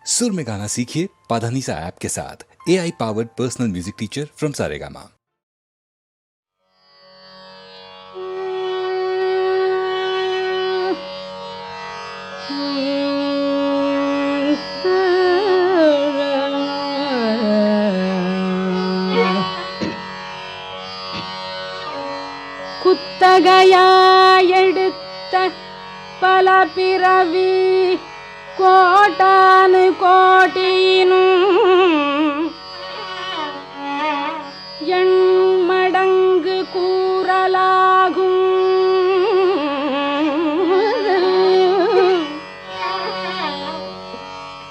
सुर में गाना सीखिए पाधानीसा ऐप के साथ। AI powered personal music teacher from Saregama. குத்தகையாயெடுத்த பல பிறவி கோட்டானு கோட்டினும் எண்மடங்கு கூறலாகும்.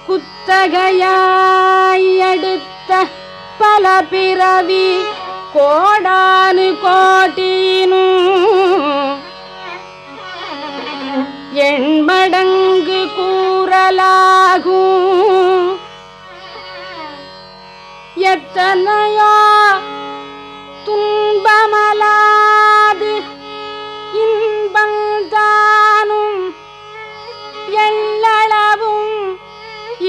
குத்தகையாயெடுத்த பல பிறவி கோடானு கோட்டினும் எண்மடங்கு கூறலாகும். எத்தனையோ துன்பமலாது இன்பந்தானும் எள்ளளவும்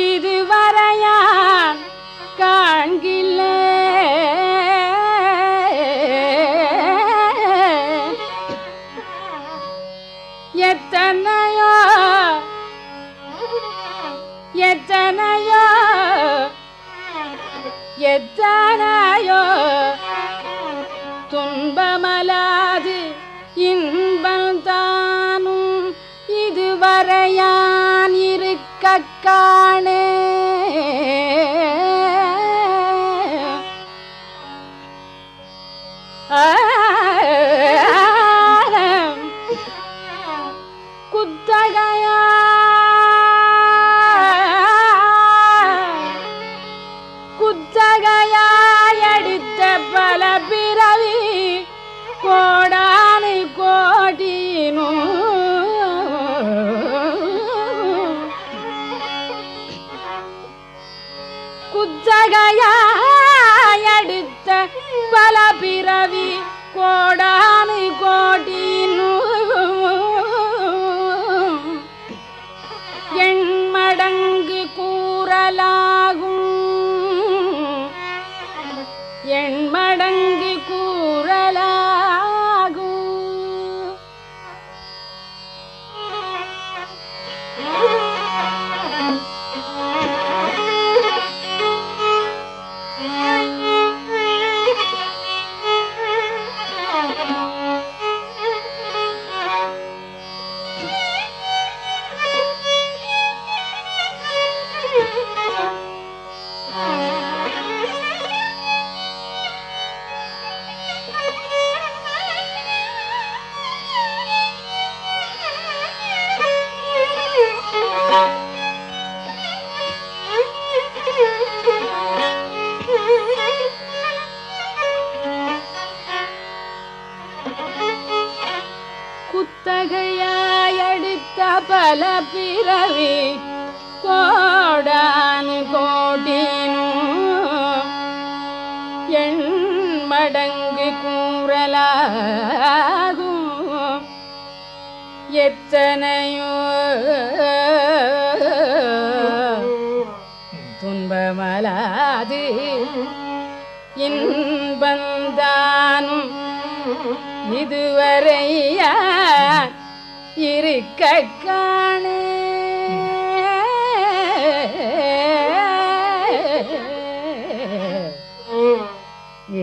இதுவரையான் காண்கில்ல. எத்தனையோ எத்தனையோ எத்தனையோ துன்பமலாது இன்பந்தானும் இதுவரையான் இருக்க காணே. குத்தகையாயெடுத்த பல பிறவி கோடானு கோட்டினும் குத்தகையாயெடுத்த பல பிறவி கோடானு கோட்டினும் எண்மடங்கு கூறலாகும். எண்மடங்கு கூறலாகும். குத்தகையாயெடுத்த பல பிறவி கோடானு கோட்டினும் எண்மடங்கு கூறலாகும். எத்தனையோ துன்பமலாது இன்பந்தானும் இதுவரையா இருக்க காணே.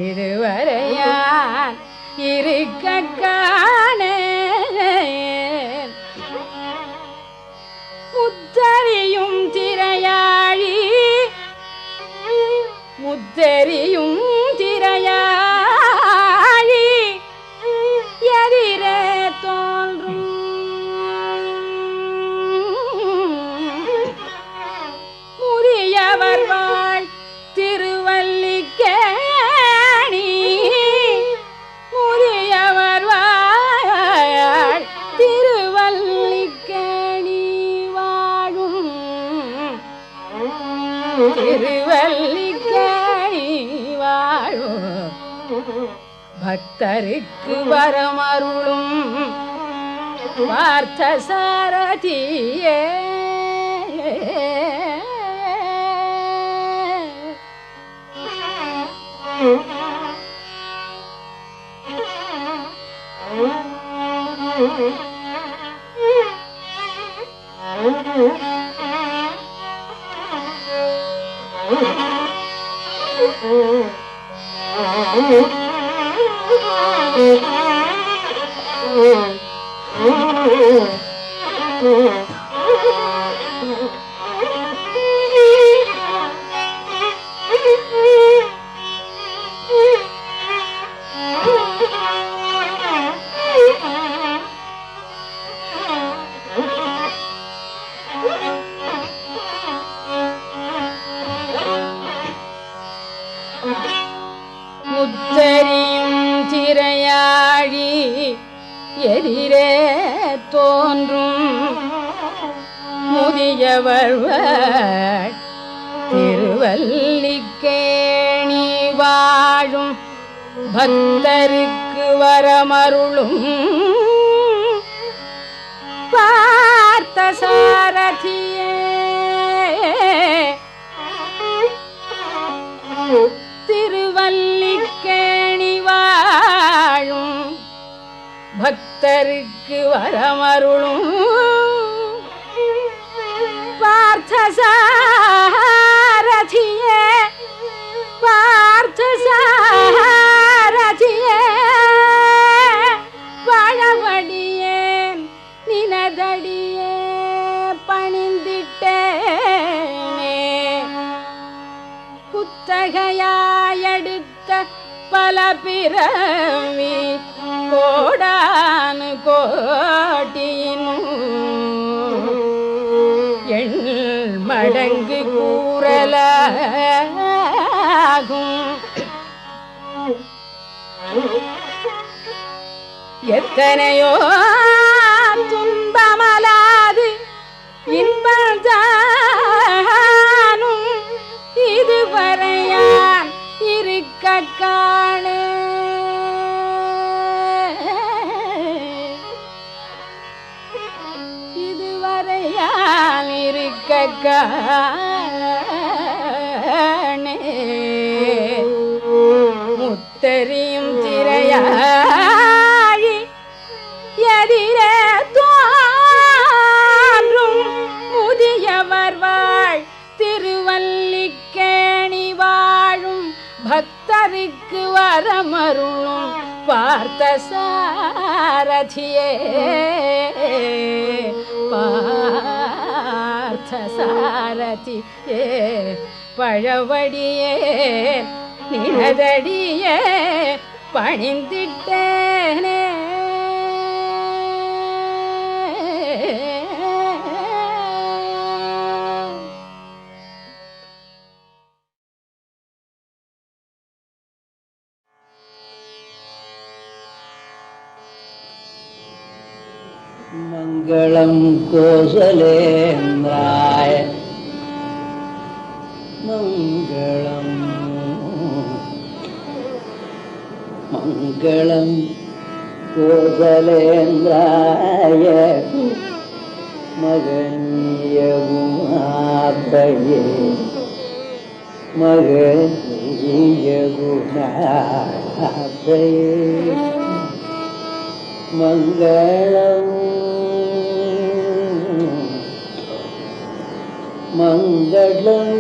இதுவரையான் இருக்க காணே. முத்தறியும் திரையாழி முத்தறியும் திரையாழி எதிரே தோன்றும் முதியவர் வாழ் திருவல்லிக்கேணி. முதியவர் வாழ் திருவல்லிக்கேணி வாழும் திருவல்லிக்கேணி வாழும் பக்தருக்கு வரமருளும் பார்த்த சாரதியே. முத்தரியும் திரையாழி எதிரே தோன்றும் முதியவர் திருவல்லிக்கேணி வாழும் பக்தருக்கு வரமருளும் பார்த்த சாரதியே திருவல்லிக்கேணி வாழும் பக்தருக்கு வரமருளும் பார்த்த சாரதியே பார்த்த சாரதியே பழவடியேன் நினதடியே பணிந்திட்டேனே குத்தகையாயெடுத்த பல பிறவி கோடானு கோட்டினும் எண் மடங்கு கூறலாகும் எத்தனையோ துன்பமலாது இன்பதானும் இதுவரையான் இருக்க காணே இதுவரையான் இருக்க காணே முத்தரியும் திரையாழி எதிரே தோன்றும் முதியவர் வாழ் திருவல்லிக்கேணி வாழும் பக்தருக்கு வரமருளும் பார்த்த சாரதியே பார்த்த சாரதியே பழவடியே நினதடியே பணிந்திட்டேனே மங்களம் கோசலேந்திராய மங்களம் மங்களம் கோசலேந்திராய மகனீய குணாபயே மகனீய குணாபயே மங்களம் மங்களம்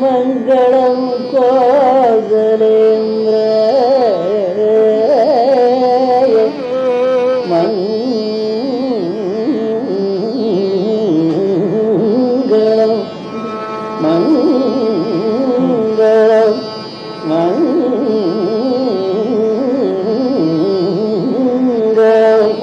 மங்களம் கோசலேந்திராய மங்களம் மங்களம் மங்களம்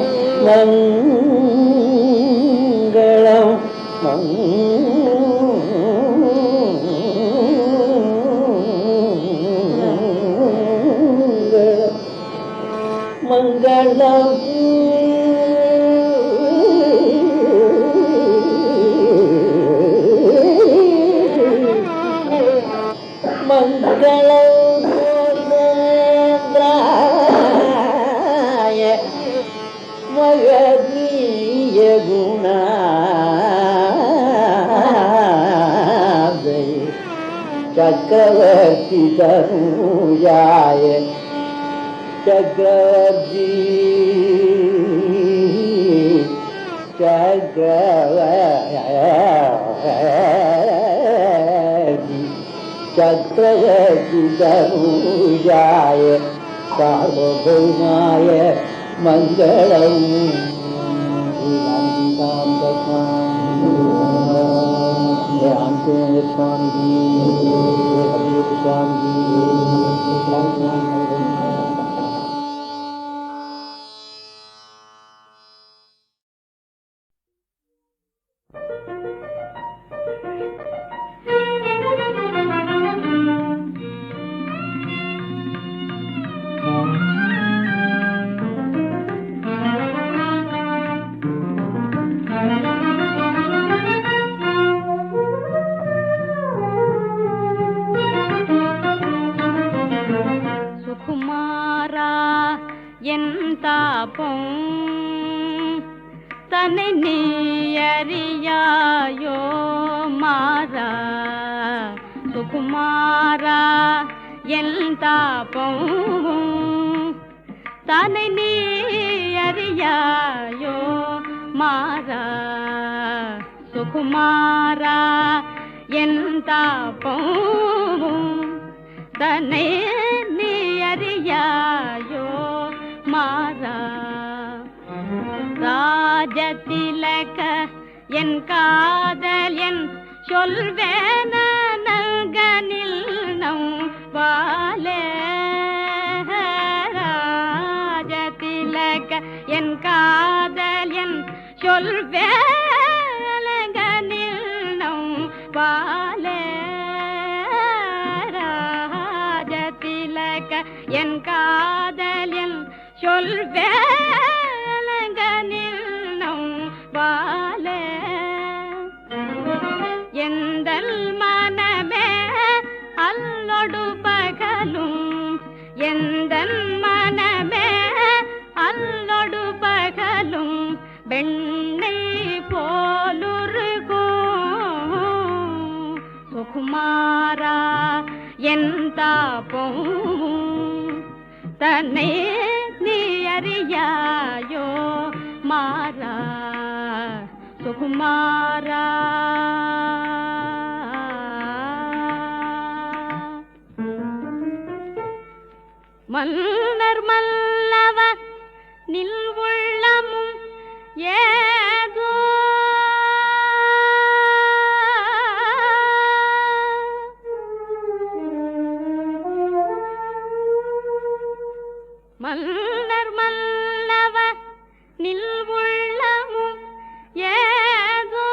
மங்களம் மங்களம் கோசலேந்திராய மகனீய குணாபயே சக்கரவர்த்தி தனுஜாய சக்கரவர்த்தி चक्रवर्ती तनूजाय सार्वभौमाय मङ्गलम् தன்னை நீ அறியாயோ மாறா சுகுமாரா என் தாபம் தன்னை நீ அறியாயோ மாறா சுகுமாரா என் தாபம் தன்னை நீ அறியாயோ மாறா ராஜதிலக என் காதல் என் சொல்வேன நல்கனில் நம் வாலே ராஜதிலக என் காதல் என் சொல்வேலகனில் நம் வாலே ராஜதிலக என் காதல் என் சொல்வே வாலே எந்தல் மனமே அல்லொடு பகலும் எந்தன் மனமே அல்லொடு பகலும் வெண்ணை போலுருகும் சுகுமாரா என் தாபம் தன்னை நீ அறியாயோ மாறா சுகுமாரா மன்னர் மல்லவ நில் உள்ளமும் ஏதோ மன்னர் மல்லவ நில் உள்ளமும் ஏதோ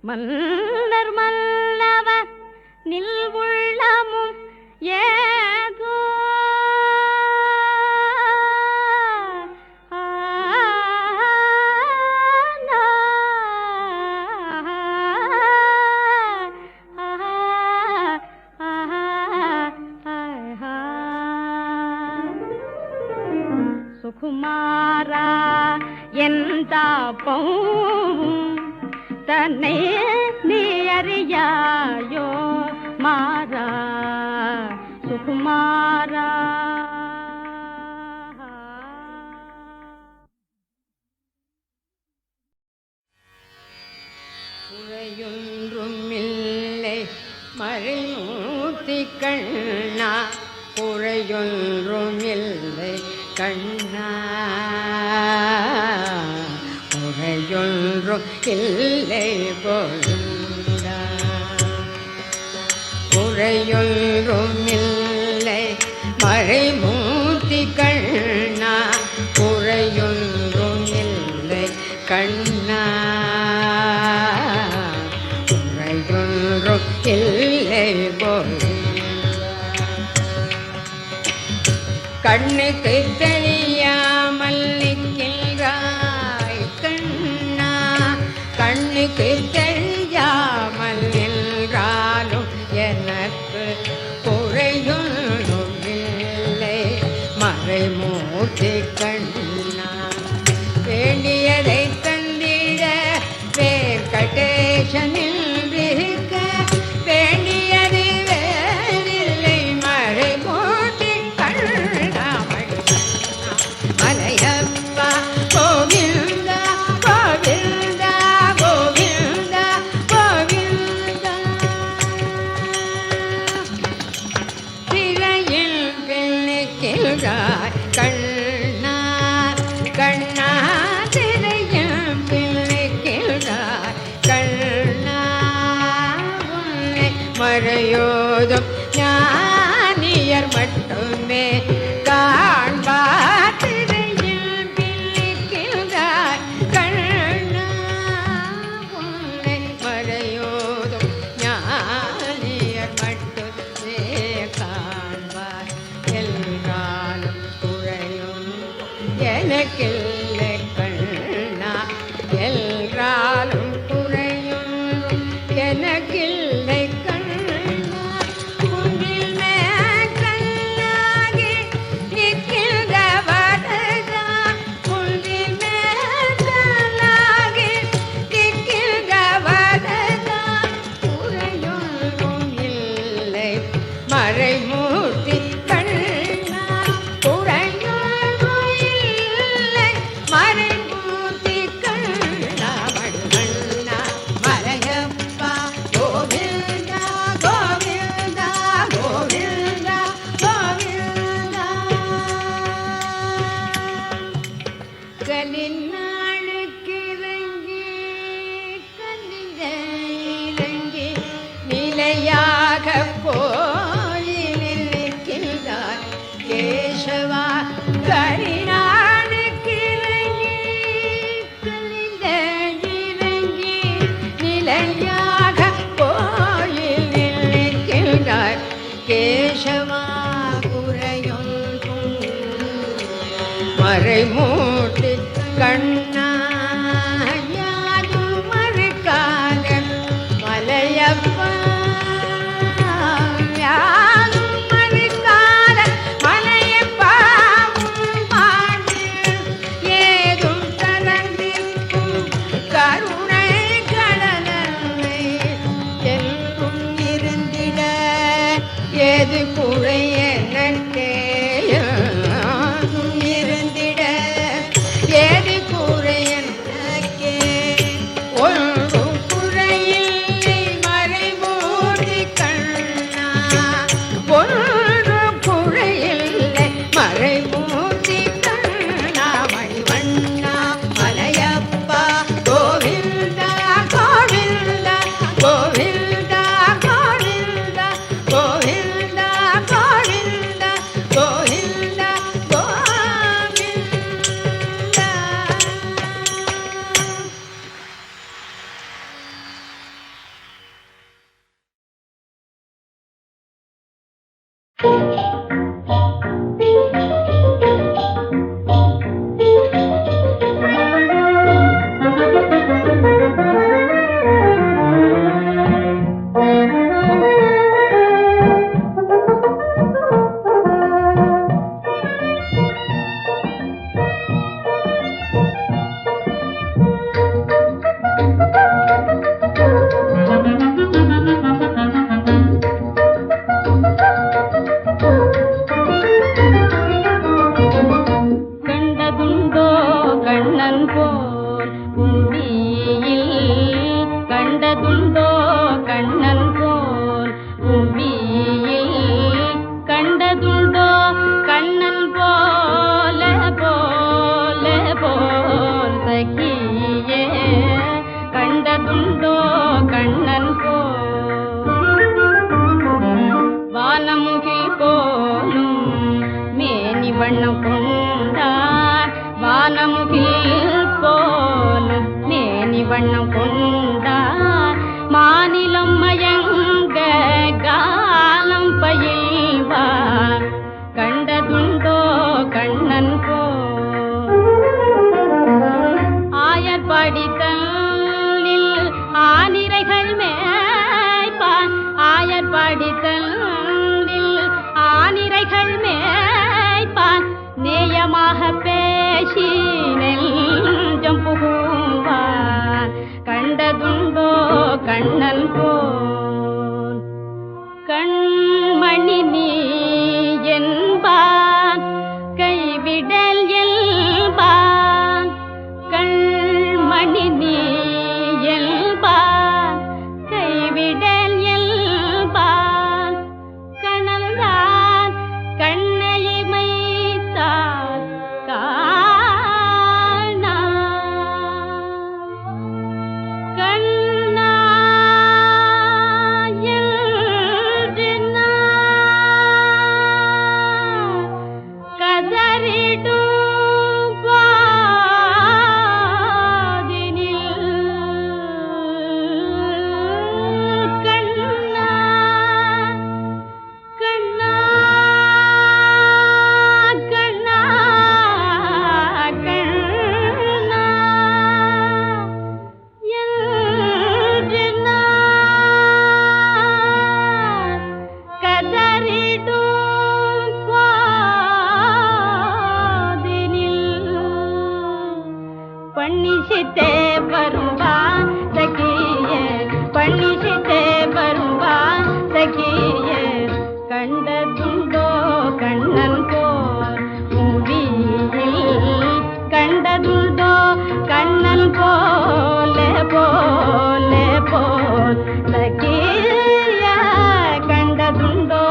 மன்னர் மல்லவ நில் உள்ளமும் ஏதோ சுகுமாரா என் தாபம் தன்னை நீ அறியாயோ மாறா சுகுமாரா குறையொன்றும் இல்லை மறைமூர்த்தி கண்ணா குறையொன்றும் இல்லை கண்ணா குறையொன்றும் இல்லை கோவிந்தா குறையொன்றும் இல்லை மறைமூர்த்தி கண்ணா குறையொன்றும் இல்லை கண்ணா குறையொன்றும் இல்லை கண்ணுக்கு தெரியாமல் நிற்கின்றாய் கண்ணா கண்ணுக்கு தெரியாமல் நின்றாலும் எனக்கு குறையொன்றும் இல்லை மறைமூர்த்தி கண்ணா வேண்டியதை தந்திட எனக்கில்லை கண்ணா எல்லாரும் குறையும் எனக்கில்லை கண்ணா குன்றில் மேற்கல்லாகி நிற்கின்ற வரதா குன்றில் மேற்கல்லாகி நிற்கின்ற வரதா குறையொன்றும் இல்லை மறைமூர்த்தி கண்ணா குறையொன்றும் இல்லை மறைமூர்த்தி கண்ணா மணிவண்ணா மலையப்பா கோவிந்தா கோவிந்தா கோவிந்தா கோவிந்தா கலிநாளுக்கு இறங்கி கலிந்த இறங்கி நிலையாக கோயிலில் நிற்கின்றார் கேசவா கலிநாளுக்கு இறங்கி கலிந்த இறங்கி நிலையாக கோயிலில் நிற்கின்றார் கேசவா குறையொன்றும் மறைமூர்த்தி கண்ணா யாரும் மறுக்காத மலையப்பா யாரும் மறுக்காத மலையப்பா உன் பாட்டில் ஏதும் தளர்ந்திருக்கும் கருணை கடலை என்றும் இருந்திட ஏது குறை எனக்கே இருந்திட ஏது குறை எனக்கே ஒன்றும் குறையில்லை மறைமூர்த்தி கண்ணா ஒன்றும் குறையில்லை மறைமூர்த்தி கண்ணா மணிவண்ணா மலையப்பா கோவிந்தா கோவிந்தா கோவிந்தா கோவிந்தா கோவிந்தா கோவிந்தா கோவிந்தா கண்டதுண்டோ கண்ணன் போல் பூமியில் கண்டதுண்டோ கண்ணன் போல் பூமியில் கண்டதுண்டோ கண்ணன் போல போல போல் சகியே கண்டதுண்டோ கண்ணன் போல் வானமுகில் போலும் மேனி வண்ணம் கொண்டார் வானமுகில் போலும் மேனி வண்ணம் கொண்டார் மாநிலம் மயங்க காலம் பயில்வார் கண்டதுண்டோ கண்ணன் போல் ஆயர் படித்தலில் ஆனிரைகள் மேய்ப்பான் ஆயர் படித்தலில் ஆனிரைகள் மேய்ப்பான் நேயமாக பேசி நெஞ்சம் புகுவான் கண்டதுண்டோ கண்ணன் போல் கண்மணி நீ என்பான் கைவிடல் என்பான் கண்மணி நீ என்பான் கைவிடல் என்பான் கணல்தான் கண்ணையமைத்தான் காணா கண்ணா பண்ணிசித்தே வரும்பா சகியே பண்ணிசித்தே வரும்பா சகியே கண்டதுண்டோ கண்ணன் போல் பூவியில் கண்டதுண்டோ கண்ணன் போலே போலே போல் சகிய கண்டதுண்டோ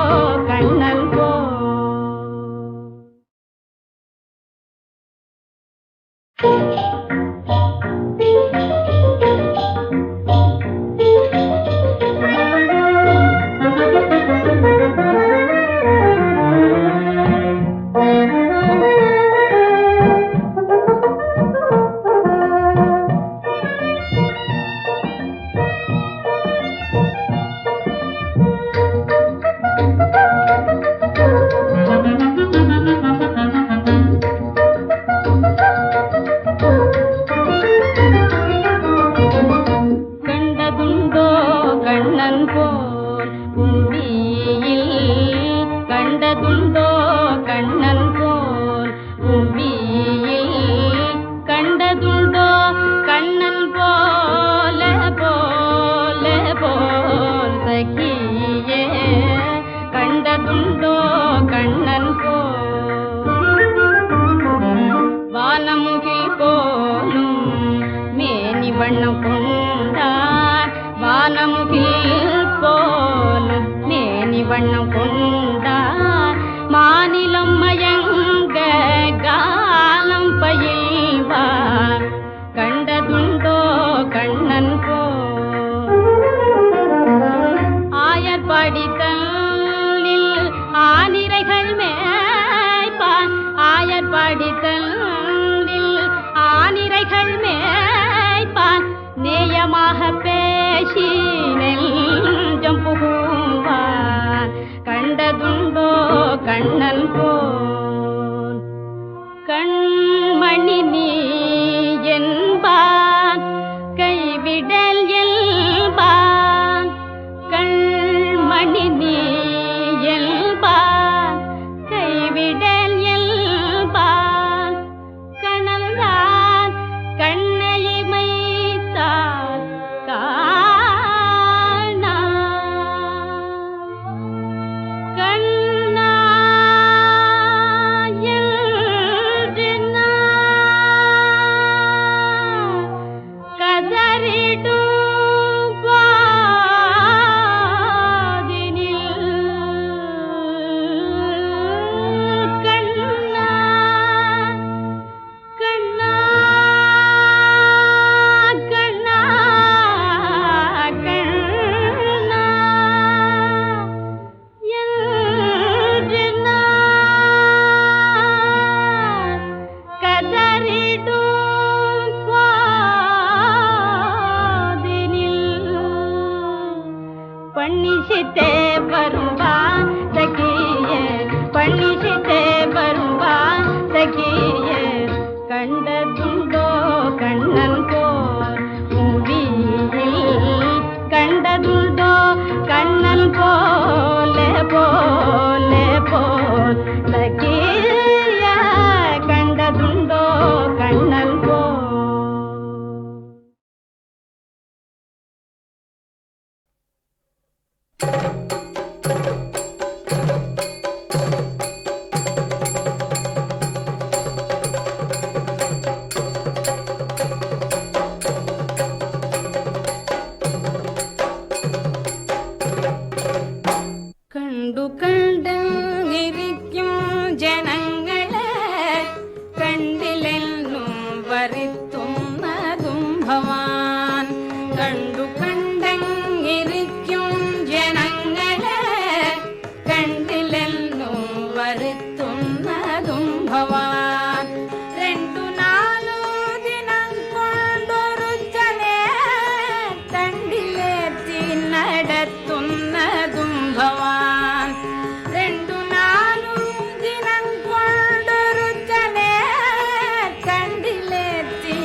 கண்ணன் போல். ಕಂಡಿಲೆತ್ತಿ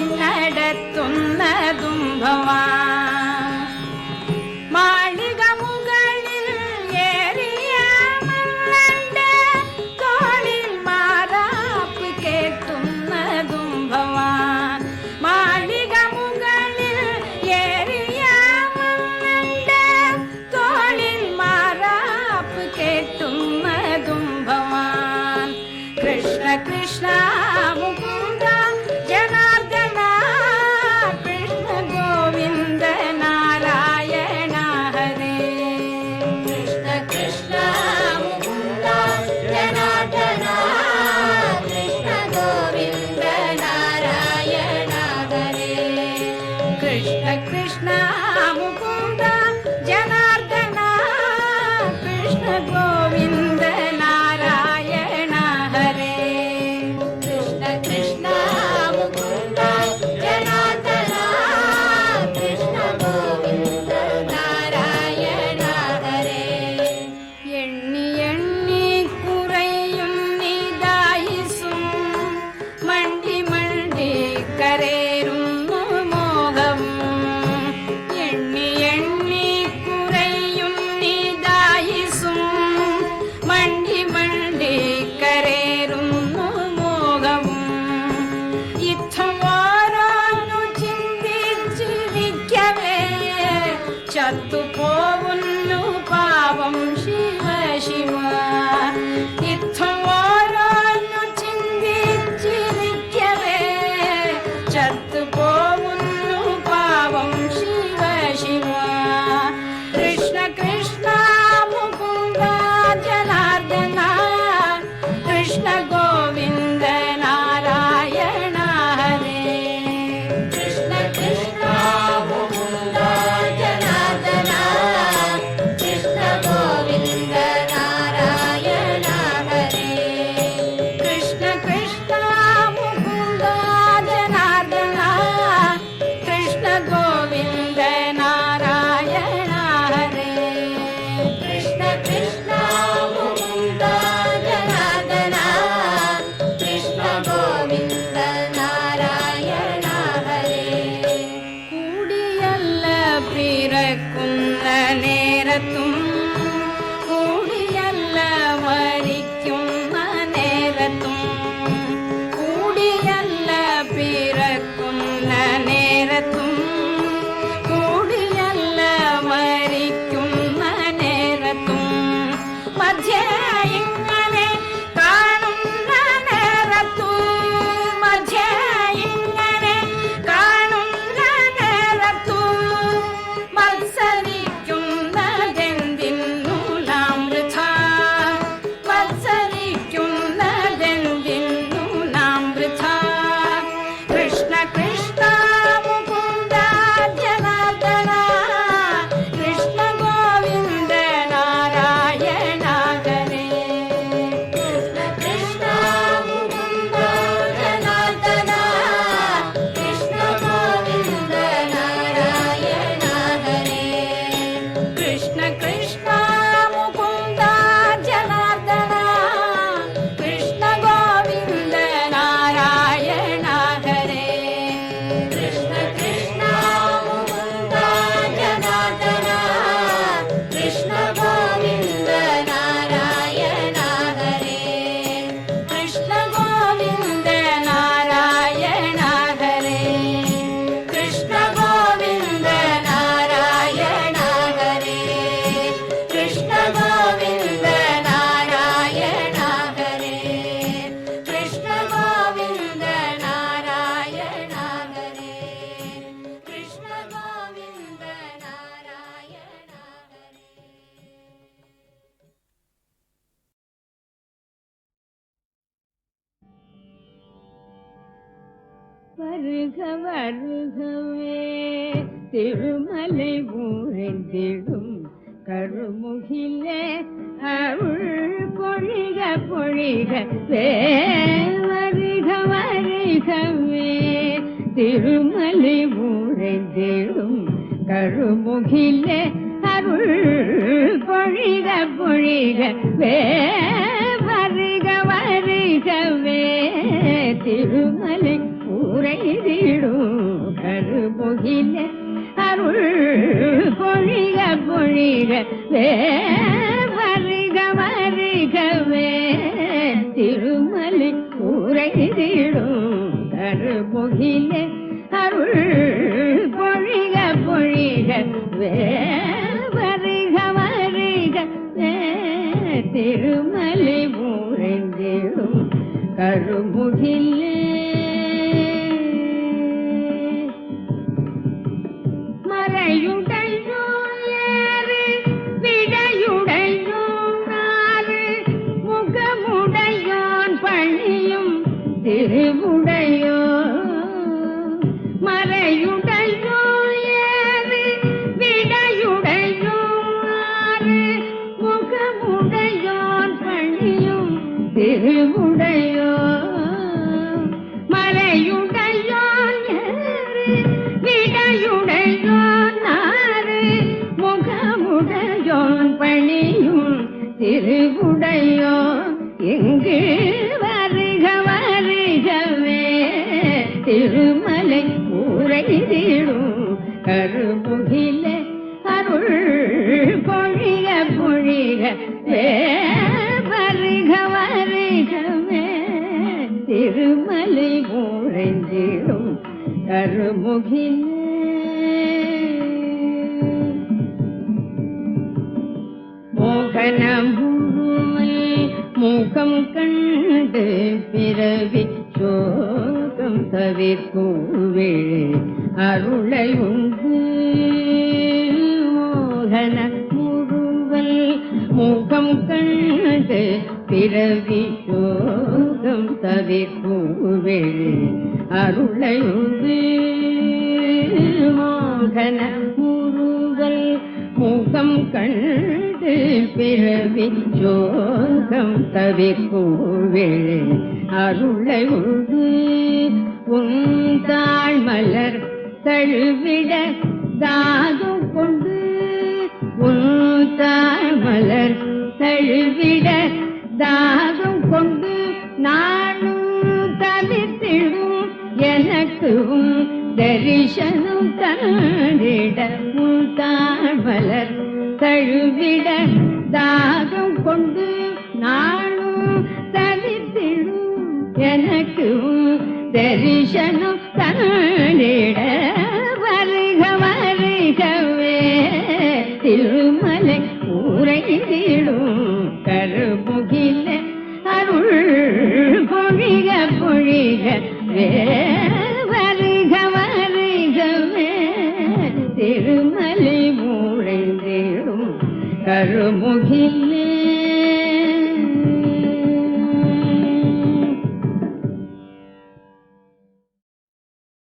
చత్తు పోవును పావం శివ శివ ఇత్తం ఓరోను చిందిచ్చిరిక్యవే చత్తు పోవును పావం శివ శివ కృష్ణ కృష్ణ ముకుంద జనార్దన కృష్ణ గోవింద నారాయణ హరే కృష్ణ కృష్ణ ముకుంద జనార్దన కృష్ణ గోవింద నారాయణ హరే కృష్ణ కృష్ణ ముకుంద జనార్దన కృష్ణ గోవింద నారాయణ హరే కృష్ణ కృష్ణ ముకుంద జనార్దన కృష్ణ గోవింద నారాయణ హరే കൂടിയല്ല പിറക്കുന്ന നേരത്തും കൂടിയല്ല മരിക്കുന്ന നേരത്തും കൂടിയല്ല പിറക്കുന്ന നേരത്തും കൂടിയല്ല മരിക്കുന്ന നേരത്തും മധ്യേ ഇങ്ങനെ കാണുന്ന നേരത്തും മധ്യേ ഇങ്ങനെ കാണുന്ന നേരത്തും മത്സരിക്കുന്നതെന്തിന്നു നാം വൃഥ മത്സരിക്കുന്നതെന്തിന്നു നാം വൃഥ കൃഷ്ണ കൃഷ്ണ മുകുന്ദ ജനാർദന കൃഷ്ണ ഗോവിന്ദ നാരായണ ഹരേ കൃഷ്ണ കൃഷ്ണ മുകുന്ദ ജനാർദന കൃഷ്ണ ഗോവിന്ദ നാരായണ ഹരേ കൃഷ്ണ കൃഷ്ണ മുകുന്ദ ജനാർദന കൃഷ്ണ ഗോവിന്ദ നാരായണ ഹരേ കൃഷ്ണ കൃഷ്ണ മുകുന്ദ ജനാർദന കൃഷ്ണ ഗോവിന്ദ നാരായണ ഹരേ കൃഷ്ണ ഗോവിന്ദ നാരായണ ഹരേ കൃഷ്ണ ഗോവിന്ദ നാരായണ ഹരേ കൃഷ്ണ ഗോവിന്ദ നാരായണ ഹരേ കൃഷ്ണ ഗോവിന്ദ നാരായണ ഹരേ കൃഷ്ണ ഗോവിന്ദ നാരായണ வருக வருகவே திருமலை ஊரெந்திடும் கருமுகிலே அருள் பொழிக பொழிகவே வருக வருகவே திருமலை ஊரெந்திடும் கருமுகிலே அருள் பொழிக பொழிகவே வருக வருகவே திருமலை ஊரைதிடும் கருமுகிலே அருள் பொழிக பொழிகவே வருக வருகவே திருமலை ஊரைதிடும் கருமுகிலே அருள் பொழிக பொழிகவே வருக வருகவே திருமலை ஊரெந்திடும் கருமுகிலே மறையுடையோ ஏறு விடையுடையோ நாறு முகமுடையோன் பணியும் திருவுடையோ மறையுடையோ ஏறு விடையுடையோ நாறு முகமுடையோன் பணியும் திருவுடையோ மலையுடையோன் ஏறு விடையுடையோன் நாறு முகமுடையோன் பணியும் திருவுடையோ எங்கு வருக வருகவே திருமலை ஊரைதிடும் கருமுகிலே அருள் பொழிக பொழிகவே வருக வருகவே திருமலை ஊரெந்திடும் கருமுகிலே மோகன முழுமை முகம் கண்டு பிறவி சோகம் தவிர்க்கூவே அருளை உண்டு மோகன முழுவல் முகம் கண்டு பிறவி சோகம் தவிர்க்கூவே அருளை உண்டு மோகன முழுவல் முகம் கண்டு பிறவி சோகம் தவிர்க்கூவே அருளை உண்டு உந்தாள் மலர் தழுவிட தாது கொண்டு உந்தாள் மலர் தழுவிட தாது கொண்டு நானும் தவிர்த்திடும் எனக்கும் தரிசனம் தந்திட உந்தாள் மலர் தழுவிட தாகம் கொண்டு நானும் தவிர்த்திடும் எனக்கும் தரிசனம் தந்திட வருக வருகவே திருமலை உரைந்திடும் கருமுகில அருள் பொழிக பொழிக வருக வருகவே திருமலை உரைந்திடும் கருமுகிலே